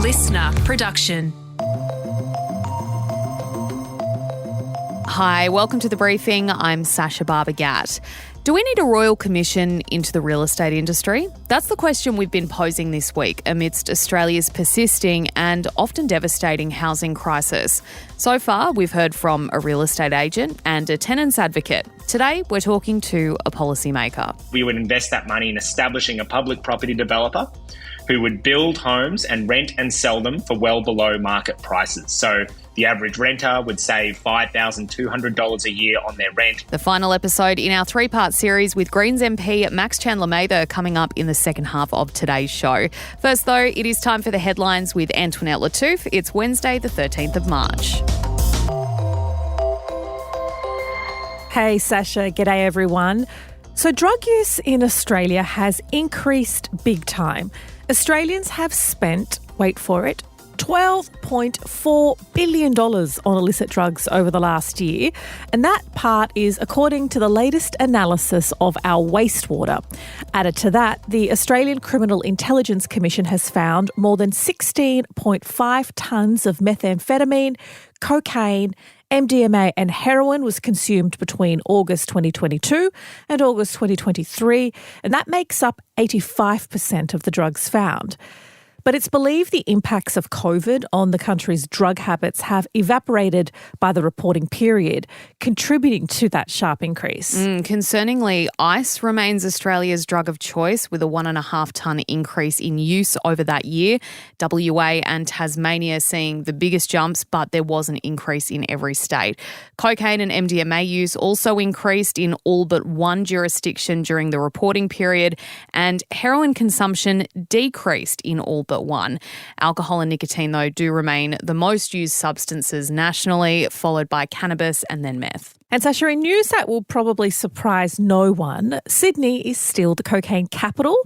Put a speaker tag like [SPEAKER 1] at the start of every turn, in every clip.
[SPEAKER 1] listener production.
[SPEAKER 2] Hi, welcome to The Briefing. I'm Sacha Barbour Gatt. Do we need a royal commission into the real estate industry? That's the question we've been posing this week amidst Australia's persisting and often devastating housing crisis. So far, we've heard from a real estate agent and a tenants advocate. Today, we're talking to a policymaker.
[SPEAKER 3] We would invest that money in establishing a public property developer who would build homes and rent and sell them for well below market prices. So the average renter would save $5,200 a year on their rent.
[SPEAKER 2] The final episode in our three-part series with Greens MP Max Chandler-Mather coming up in the second half of today's show. First, though, it is time for the headlines with Antoinette Lattouf. It's Wednesday, the 13th of March.
[SPEAKER 4] Hey, Sacha. G'day, everyone. So drug use in Australia has increased big time. Australians have spent, wait for it, $12.4 billion on illicit drugs over the last year. And that part is according to the latest analysis of our wastewater. Added to that, the Australian Criminal Intelligence Commission has found more than 16.5 tonnes of methamphetamine, cocaine, MDMA and heroin was consumed between August 2022 and August 2023, and that makes up 85% of the drugs found. But it's believed the impacts of COVID on the country's drug habits have evaporated by the reporting period, contributing to that sharp increase.
[SPEAKER 2] Concerningly, ice remains Australia's drug of choice with a 1.5 tonne increase in use over that year. WA and Tasmania seeing the biggest jumps, but there was an increase in every state. Cocaine and MDMA use also increased in all but one jurisdiction during the reporting period, and heroin consumption decreased in all but one. Alcohol and nicotine, though, do remain the most used substances nationally, followed by cannabis and then meth.
[SPEAKER 4] And Sacha, in news that will probably surprise no one, Sydney is still the cocaine capital.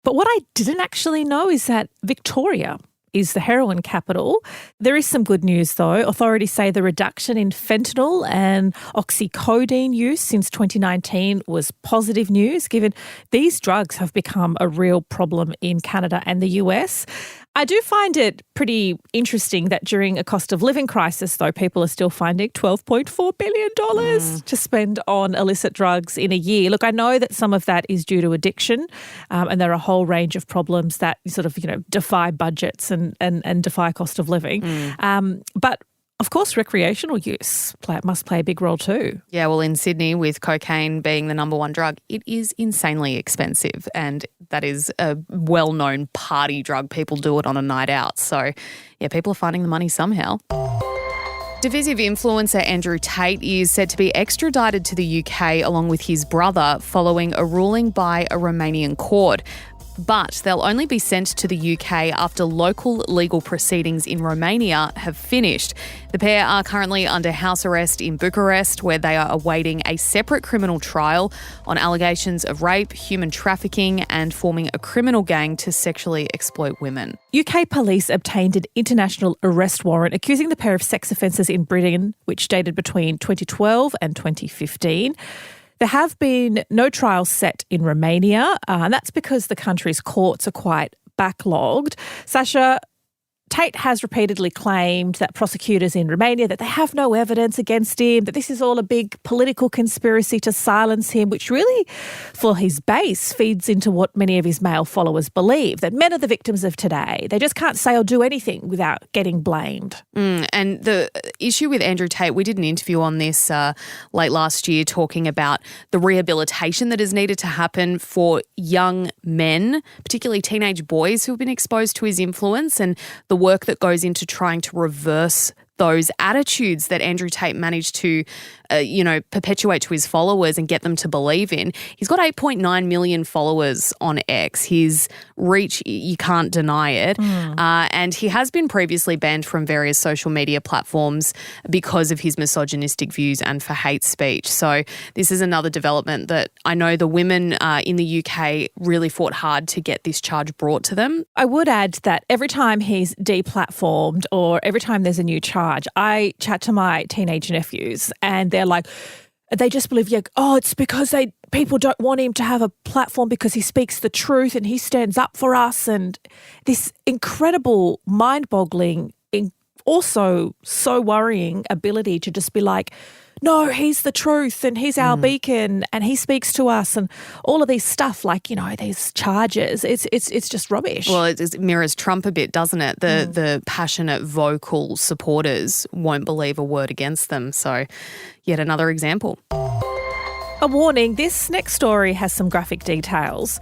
[SPEAKER 4] But what I didn't actually know is that Victoria is the heroin capital. There is some good news, though. Authorities say the reduction in fentanyl and oxycodone use since 2019 was positive news, given these drugs have become a real problem in Canada and the US. I do find it pretty interesting that during a cost of living crisis, though, people are still finding $12.4 billion to spend on illicit drugs in a year. Look, I know that some of that is due to addiction, and there are a whole range of problems that sort of, defy budgets and defy cost of living. But of course, recreational use must play a big role too.
[SPEAKER 2] Yeah, well, in Sydney, with cocaine being the number one drug, it is insanely expensive, and that is a well-known party drug. People do it on a night out. So, yeah, people are finding the money somehow. Divisive influencer Andrew Tate is said to be extradited to the UK along with his brother following a ruling by a Romanian court. But they'll only be sent to the UK after local legal proceedings in Romania have finished. The pair are currently under house arrest in Bucharest, where they are awaiting a separate criminal trial on allegations of rape, human trafficking and forming a criminal gang to sexually exploit women.
[SPEAKER 4] UK police obtained an international arrest warrant accusing the pair of sex offences in Britain, which dated between 2012 and 2015. There have been no trials set in Romania, and that's because the country's courts are quite backlogged. Sacha, Tate has repeatedly claimed that prosecutors in Romania, that they have no evidence against him, that this is all a big political conspiracy to silence him, which really, for his base, feeds into what many of his male followers believe, that men are the victims of today. They just can't say or do anything without getting blamed.
[SPEAKER 2] And the issue with Andrew Tate, we did an interview on this late last year talking about the rehabilitation that is needed to happen for young men, particularly teenage boys who have been exposed to his influence, and the work that goes into trying to reverse those attitudes that Andrew Tate managed to, perpetuate to his followers and get them to believe in. He's got 8.9 million followers on X. His reach, you can't deny it. And he has been previously banned from various social media platforms because of his misogynistic views and for hate speech. So this is another development that I know the women in the UK really fought hard to get this charge brought to them.
[SPEAKER 4] I would add that every time he's deplatformed or every time there's a new charge, I chat to my teenage nephews and they're like, they just believe, it's because people don't want him to have a platform because he speaks the truth and he stands up for us. And this incredible, mind-boggling, also so worrying ability to just be like, no, he's the truth and he's our beacon and he speaks to us and all of these stuff like, these charges. It's just rubbish.
[SPEAKER 2] Well, it mirrors Trump a bit, doesn't it? The passionate, vocal supporters won't believe a word against them. So yet another example.
[SPEAKER 4] A warning, this next story has some graphic details.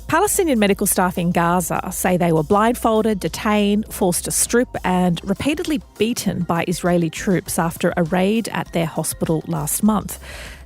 [SPEAKER 4] Palestinian medical staff in Gaza say they were blindfolded, detained, forced to strip and repeatedly beaten by Israeli troops after a raid at their hospital last month.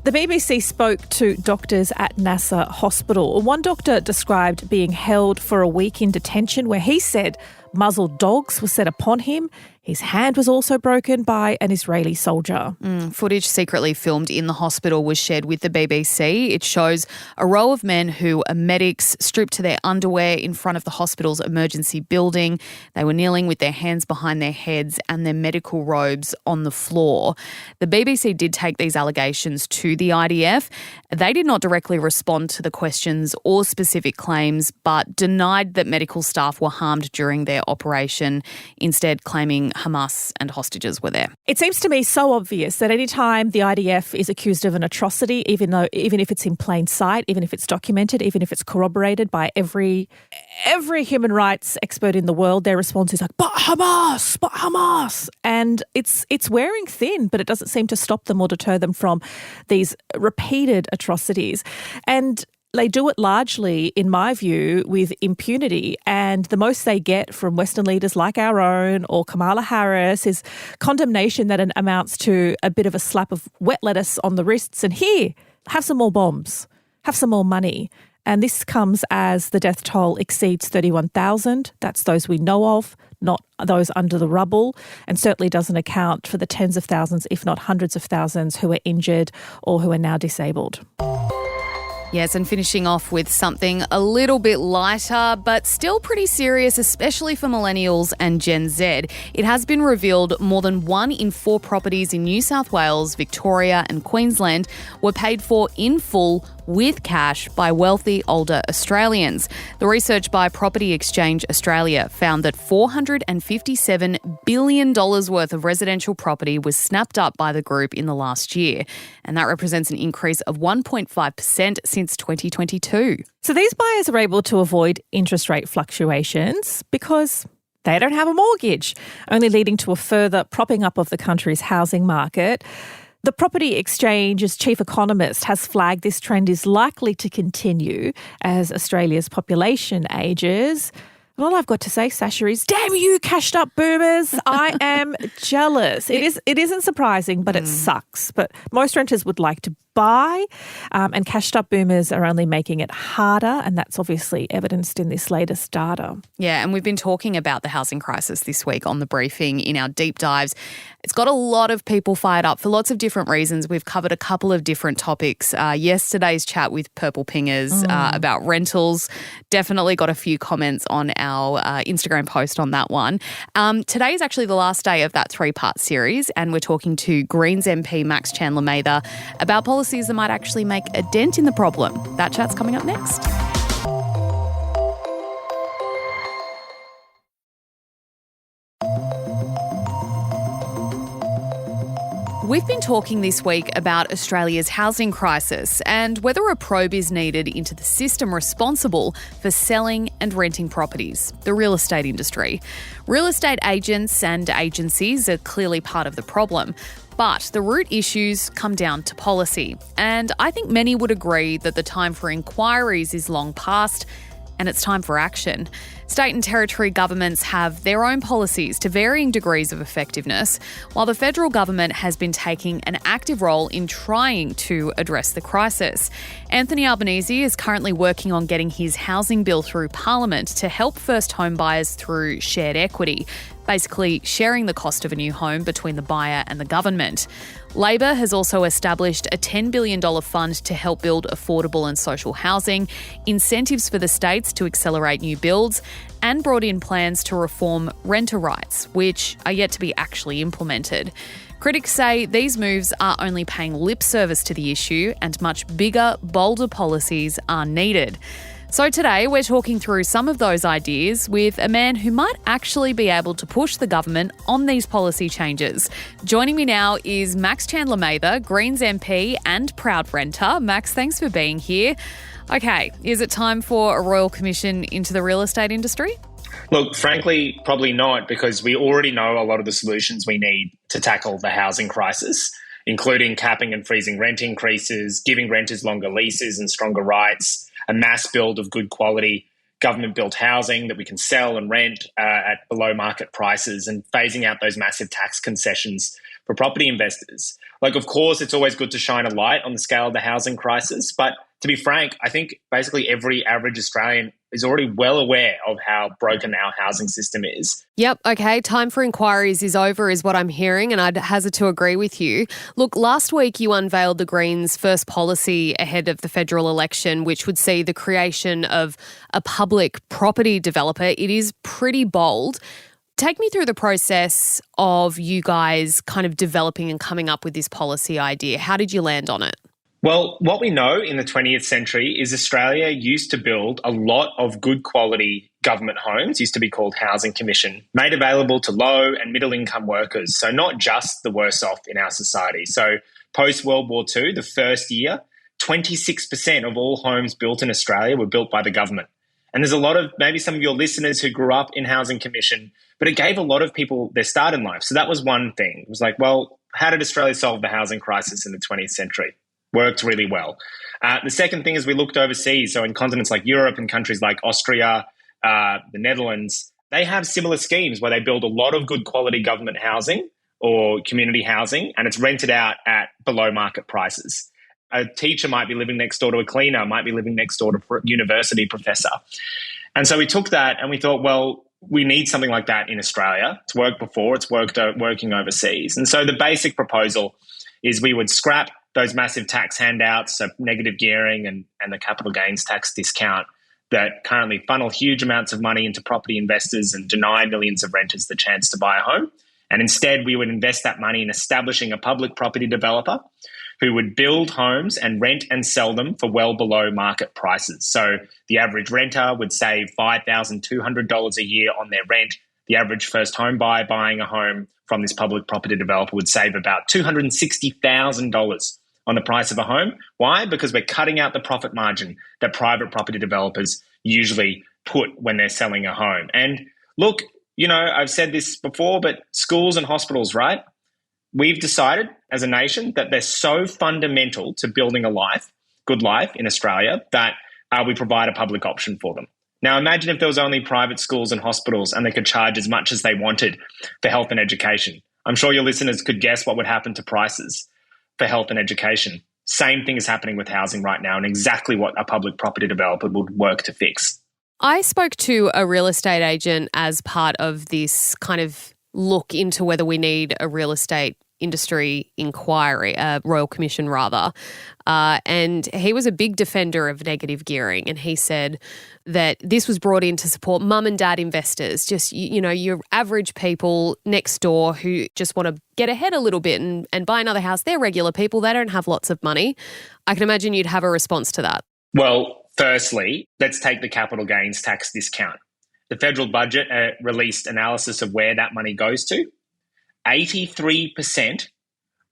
[SPEAKER 4] The BBC spoke to doctors at Nasser Hospital. One doctor described being held for a week in detention where he said muzzled dogs were set upon him. His hand was also broken by an Israeli soldier.
[SPEAKER 2] Footage secretly filmed in the hospital was shared with the BBC. It shows a row of men who are medics stripped to their underwear in front of the hospital's emergency building. They were kneeling with their hands behind their heads and their medical robes on the floor. The BBC did take these allegations to the IDF. They did not directly respond to the questions or specific claims, but denied that medical staff were harmed during their operation, instead claiming Hamas and hostages were there.
[SPEAKER 4] It seems to me so obvious that any time the IDF is accused of an atrocity, even if it's in plain sight, even if it's documented, even if it's corroborated by every human rights expert in the world, their response is like, but Hamas. And it's wearing thin, but it doesn't seem to stop them or deter them from these repeated atrocities. And they do it largely, in my view, with impunity. And the most they get from Western leaders like our own or Kamala Harris is condemnation that amounts to a bit of a slap of wet lettuce on the wrists. And here, have some more bombs, have some more money. And this comes as the death toll exceeds 31,000. That's those we know of, not those under the rubble, and certainly doesn't account for the tens of thousands, if not hundreds of thousands, who are injured or who are now disabled.
[SPEAKER 2] Yes, and finishing off with something a little bit lighter, but still pretty serious, especially for millennials and Gen Z. It has been revealed more than 1 in 4 properties in New South Wales, Victoria and Queensland were paid for in full with cash by wealthy older Australians. The research by Property Exchange Australia found that $457 billion worth of residential property was snapped up by the group in the last year, and that represents an increase of 1.5% since 2022.
[SPEAKER 4] So these buyers are able to avoid interest rate fluctuations because they don't have a mortgage, only leading to a further propping up of the country's housing market. The Property Exchange's chief economist has flagged this trend is likely to continue as Australia's population ages. And all I've got to say, Sacha, is damn you cashed up boomers. I am jealous. It isn't surprising, but it sucks. But most renters would like to buy, and cashed up boomers are only making it harder, and that's obviously evidenced in this latest data.
[SPEAKER 2] Yeah, and we've been talking about the housing crisis this week on The Briefing in our deep dives. It's got a lot of people fired up for lots of different reasons. We've covered a couple of different topics. Yesterday's chat with Purple Pingers about rentals definitely got a few comments on our Instagram post on that one. Today is actually the last day of that 3-part series, and we're talking to Greens MP Max Chandler-Mather about policies that might actually make a dent in the problem. That chat's coming up next. We've been talking this week about Australia's housing crisis and whether a probe is needed into the system responsible for selling and renting properties, the real estate industry. Real estate agents and agencies are clearly part of the problem, but the root issues come down to policy. And I think many would agree that the time for inquiries is long past and it's time for action. State and territory governments have their own policies to varying degrees of effectiveness, while the federal government has been taking an active role in trying to address the crisis. Anthony Albanese is currently working on getting his housing bill through Parliament to help first home buyers through shared equity, basically sharing the cost of a new home between the buyer and the government. Labor has also established a $10 billion fund to help build affordable and social housing, incentives for the states to accelerate new builds, and brought in plans to reform renter rights, which are yet to be actually implemented. Critics say these moves are only paying lip service to the issue and much bigger, bolder policies are needed. So today we're talking through some of those ideas with a man who might actually be able to push the government on these policy changes. Joining me now is Max Chandler-Mather, Greens MP and proud renter. Max, thanks for being here. Okay, is it time for a royal commission into the real estate industry?
[SPEAKER 3] Look, frankly, probably not, because we already know a lot of the solutions we need to tackle the housing crisis, including capping and freezing rent increases, giving renters longer leases and stronger rights, a mass build of good quality government-built housing that we can sell and rent at below market prices, and phasing out those massive tax concessions for property investors. Like, of course, it's always good to shine a light on the scale of the housing crisis, but to be frank, I think basically every average Australian is already well aware of how broken our housing system is.
[SPEAKER 2] Yep, okay, time for inquiries is over is what I'm hearing, and I'd hazard to agree with you. Look, last week you unveiled the Greens' first policy ahead of the federal election, which would see the creation of a public property developer. It is pretty bold. Take me through the process of you guys kind of developing and coming up with this policy idea. How did you land on it?
[SPEAKER 3] Well, what we know in the 20th century is Australia used to build a lot of good quality government homes, used to be called Housing Commission, made available to low and middle income workers. So not just the worst off in our society. So post-World War II, the first year, 26% of all homes built in Australia were built by the government. And there's a lot of, maybe some of your listeners who grew up in Housing Commission, but it gave a lot of people their start in life. So that was one thing. It was like, well, how did Australia solve the housing crisis in the 20th century? Worked really well. The second thing is we looked overseas. So in continents like Europe and countries like Austria, the Netherlands, they have similar schemes where they build a lot of good quality government housing or community housing, and it's rented out at below market prices. A teacher might be living next door to a cleaner, might be living next door to a university professor. And so we took that and we thought, well, we need something like that in Australia. It's worked before, it's working overseas. And so the basic proposal is we would scrap those massive tax handouts, so negative gearing and the capital gains tax discount that currently funnel huge amounts of money into property investors and deny millions of renters the chance to buy a home. And instead, we would invest that money in establishing a public property developer who would build homes and rent and sell them for well below market prices. So the average renter would save $5,200 a year on their rent. The average first home buyer buying a home from this public property developer would save about $260,000 on the price of a home. Why? Because we're cutting out the profit margin that private property developers usually put when they're selling a home. And look, you know, I've said this before, but schools and hospitals, right? We've decided as a nation that they're so fundamental to building a good life in Australia that we provide a public option for them. Now, imagine if there was only private schools and hospitals and they could charge as much as they wanted for health and education. I'm sure your listeners could guess what would happen to prices for health and education. Same thing is happening with housing right now, and exactly what a public property developer would work to fix.
[SPEAKER 2] I spoke to a real estate agent as part of this kind of look into whether we need a real estate industry inquiry, a royal commission rather, and he was a big defender of negative gearing, and he said that this was brought in to support mum and dad investors, just, you know, your average people next door who just want to get ahead a little bit and buy another house. They're regular people, they don't have lots of money. I can imagine you'd have a response to that.
[SPEAKER 3] Well, firstly, let's take the capital gains tax discount. The federal budget released analysis of where that money goes to. 83%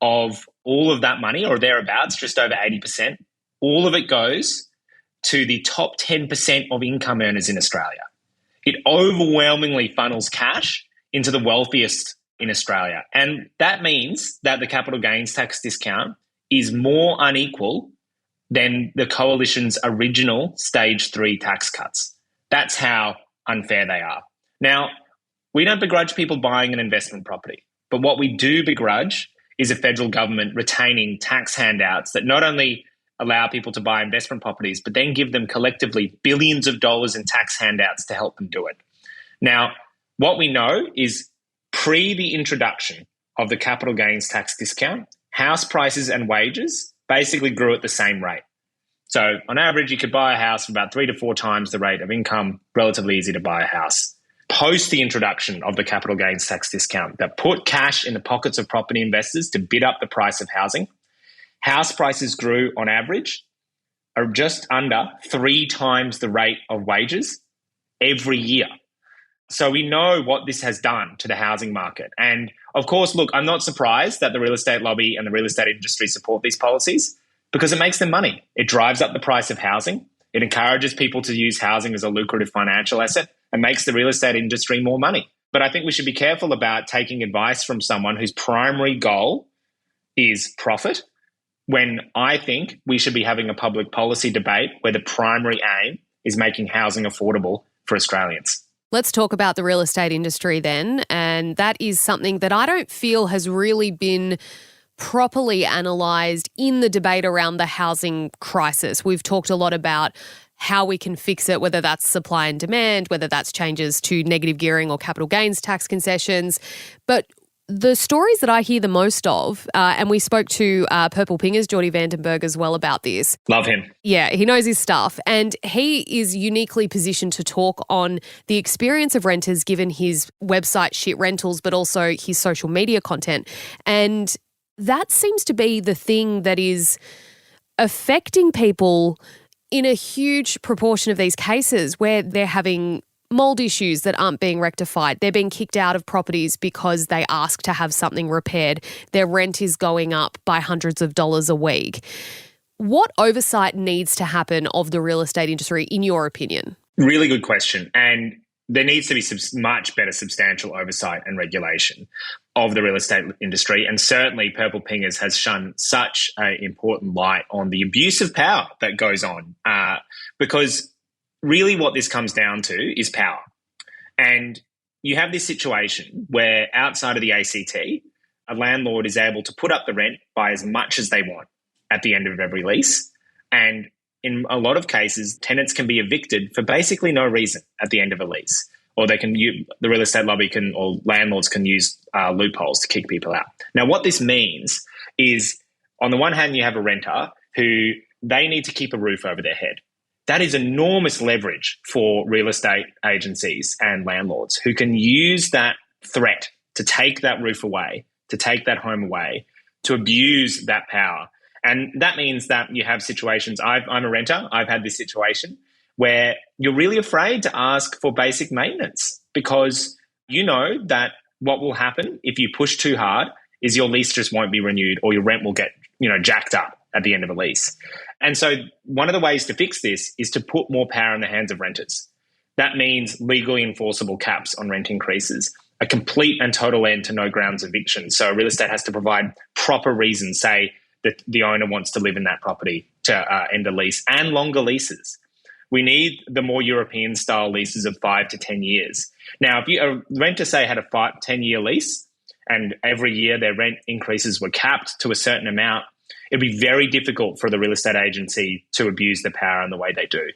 [SPEAKER 3] of all of that money, or thereabouts, just over 80%, all of it goes to the top 10% of income earners in Australia. It overwhelmingly funnels cash into the wealthiest in Australia. And that means that the capital gains tax discount is more unequal than the coalition's original stage 3 tax cuts. That's how unfair they are. Now, we don't begrudge people buying an investment property. But what we do begrudge is a federal government retaining tax handouts that not only allow people to buy investment properties, but then give them collectively billions of dollars in tax handouts to help them do it. Now, what we know is pre the introduction of the capital gains tax discount, house prices and wages basically grew at the same rate. So on average, you could buy a house for about 3 to 4 times the rate of income, relatively easy to buy a house. Post the introduction of the capital gains tax discount that put cash in the pockets of property investors to bid up the price of housing, house prices grew on average just under 3 times the rate of wages every year. So we know what this has done to the housing market. And of course, look, I'm not surprised that the real estate lobby and the real estate industry support these policies because it makes them money. It drives up the price of housing. It encourages people to use housing as a lucrative financial asset and makes the real estate industry more money. But I think we should be careful about taking advice from someone whose primary goal is profit, when I think we should be having a public policy debate where the primary aim is making housing affordable for Australians.
[SPEAKER 2] Let's talk about the real estate industry then, and that is something that I don't feel has really been properly analysed in the debate around the housing crisis. We've talked a lot about how we can fix it, whether that's supply and demand, whether that's changes to negative gearing or capital gains tax concessions. But the stories that I hear the most of, and we spoke to Purple Pinger's Geordie Vandenberg as well about this.
[SPEAKER 3] Love him.
[SPEAKER 2] Yeah, he knows his stuff. And he is uniquely positioned to talk on the experience of renters given his website Shit Rentals, but also his social media content. And that seems to be the thing that is affecting people in a huge proportion of these cases where they're having mold issues that aren't being rectified. They're being kicked out of properties because they ask to have something repaired. Their rent is going up by hundreds of dollars a week. What oversight needs to happen of the real estate industry, in your opinion?
[SPEAKER 3] Really good question. And there needs to be much better substantial oversight and regulation of the real estate industry. And certainly Purple Pingers has shone such an important light on the abuse of power that goes on because really what this comes down to is power. And you have this situation where outside of the ACT, a landlord is able to put up the rent by as much as they want at the end of every lease. And in a lot of cases, tenants can be evicted for basically no reason at the end of a lease. Or the real estate lobby or landlords can use loopholes to kick people out. Now, what this means is, on the one hand, you have a renter who they need to keep a roof over their head. That is enormous leverage for real estate agencies and landlords who can use that threat to take that roof away, to take that home away, to abuse that power. And that means that you have situations, I'm a renter, I've had this situation where you're really afraid to ask for basic maintenance because you know that what will happen if you push too hard is your lease just won't be renewed or your rent will get, jacked up at the end of a lease. And so one of the ways to fix this is to put more power in the hands of renters. That means legally enforceable caps on rent increases, a complete and total end to no grounds eviction. So real estate has to provide proper reasons, say that the owner wants to live in that property to end a lease, and longer leases. We need the more European-style leases of 5 to 10 years. Now, if a renter, say, had a 10-year lease and every year their rent increases were capped to a certain amount, it'd be very difficult for the real estate agency to abuse the power in the way they do.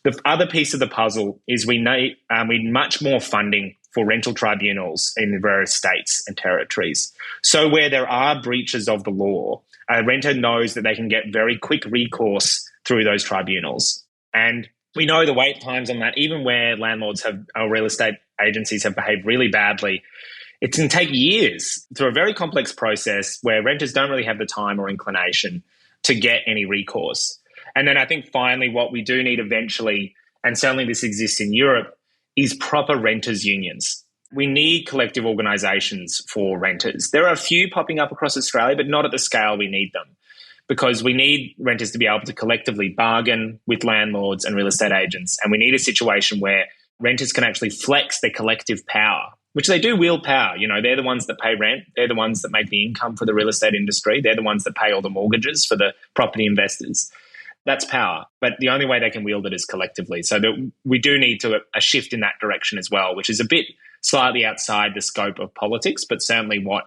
[SPEAKER 3] The other piece of the puzzle is we need much more funding for rental tribunals in various states and territories. So where there are breaches of the law, a renter knows that they can get very quick recourse through those tribunals. And we know the wait times on that, even where landlords or real estate agencies have behaved really badly, it can take years through a very complex process where renters don't really have the time or inclination to get any recourse. And then I think finally what we do need eventually, and certainly this exists in Europe, is proper renters unions. We need collective organisations for renters. There are a few popping up across Australia, but not at the scale we need them, because we need renters to be able to collectively bargain with landlords and real estate agents. And we need a situation where renters can actually flex their collective power, which they do wield power. They're the ones that pay rent. They're the ones that make the income for the real estate industry. They're the ones that pay all the mortgages for the property investors. That's power. But the only way they can wield it is collectively. So that we do need a shift in that direction as well, which is a bit slightly outside the scope of politics, but certainly what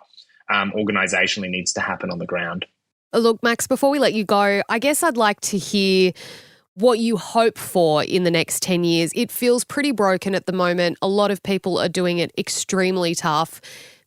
[SPEAKER 3] organisationally needs to happen on the ground.
[SPEAKER 2] Look, Max, before we let you go, I guess I'd like to hear what you hope for in the next 10 years. It feels pretty broken at the moment. A lot of people are doing it extremely tough.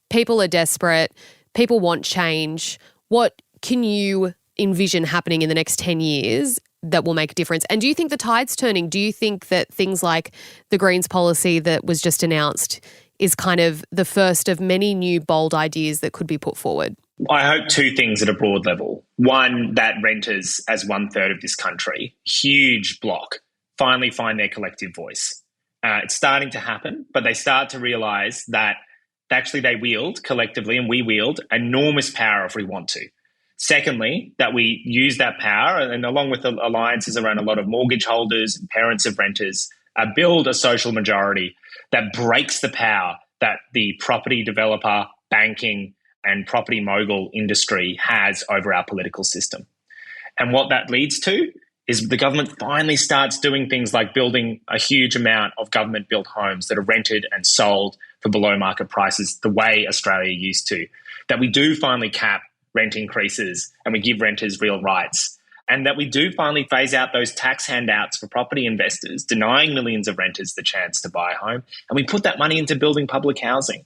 [SPEAKER 2] People are desperate. People want change. What can you envision happening in the next 10 years
[SPEAKER 1] that will make a difference. And do you think the tide's turning? Do you think that things like the Greens policy that was just announced is kind of the first of many new bold ideas that could be put forward?
[SPEAKER 3] I hope two things at a broad level. One, that renters, as 1/3 of this country, huge block, finally find their collective voice. It's starting to happen, but they start to realise that actually they wield collectively, and we wield enormous power if we want to. Secondly, that we use that power, and along with the alliances around a lot of mortgage holders and parents of renters, build a social majority that breaks the power that the property developer, banking and property mogul industry has over our political system. And what that leads to is the government finally starts doing things like building a huge amount of government-built homes that are rented and sold for below market prices the way Australia used to, that we do finally cap rent increases and we give renters real rights, and that we do finally phase out those tax handouts for property investors, denying millions of renters the chance to buy a home, and we put that money into building public housing.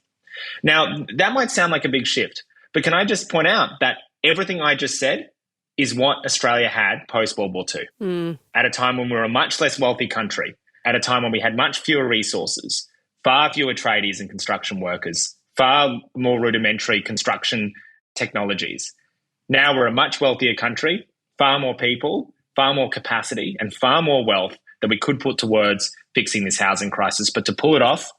[SPEAKER 3] Now, that might sound like a big shift, but can I just point out that everything I just said is what Australia had post-World War II, at a time when we were a much less wealthy country, at a time when we had much fewer resources, far fewer tradies and construction workers, far more rudimentary construction technologies. Now we're a much wealthier country, far more people, far more capacity, and far more wealth that we could put towards fixing this housing crisis. But to pull it off,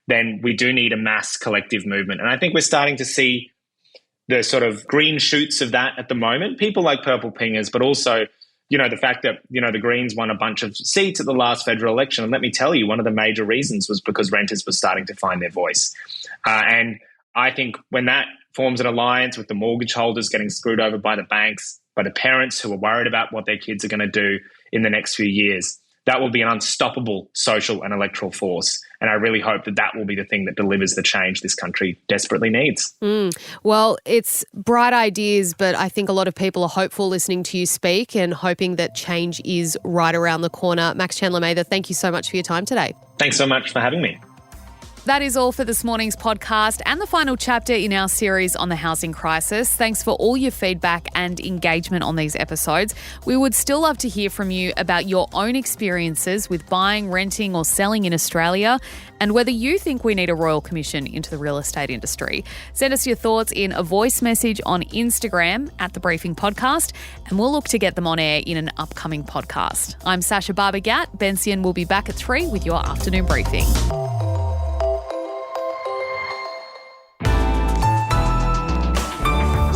[SPEAKER 3] then we do need a mass collective movement. And I think we're starting to see the sort of green shoots of that at the moment. People like Purple Pingers, but also, the fact that, the Greens won a bunch of seats at the last federal election. And let me tell you, one of the major reasons was because renters were starting to find their voice. And I think when that forms an alliance with the mortgage holders getting screwed over by the banks, by the parents who are worried about what their kids are going to do in the next few years, that will be an unstoppable social and electoral force. And I really hope that that will be the thing that delivers the change this country desperately needs.
[SPEAKER 1] Well, it's bright ideas, but I think a lot of people are hopeful listening to you speak and hoping that change is right around the corner. Max Chandler-Mather, thank you so much for your time today.
[SPEAKER 3] Thanks so much for having me.
[SPEAKER 2] That is all for this morning's podcast and the final chapter in our series on the housing crisis. Thanks for all your feedback and engagement on these episodes. We would still love to hear from you about your own experiences with buying, renting or selling in Australia, and whether you think we need a royal commission into the real estate industry. Send us your thoughts in a voice message on Instagram @TheBriefingPodcast, and we'll look to get them on air in an upcoming podcast. I'm Sacha Barbour Gatt. Bensian will be back at 3 with your afternoon briefing.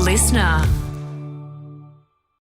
[SPEAKER 5] Listener.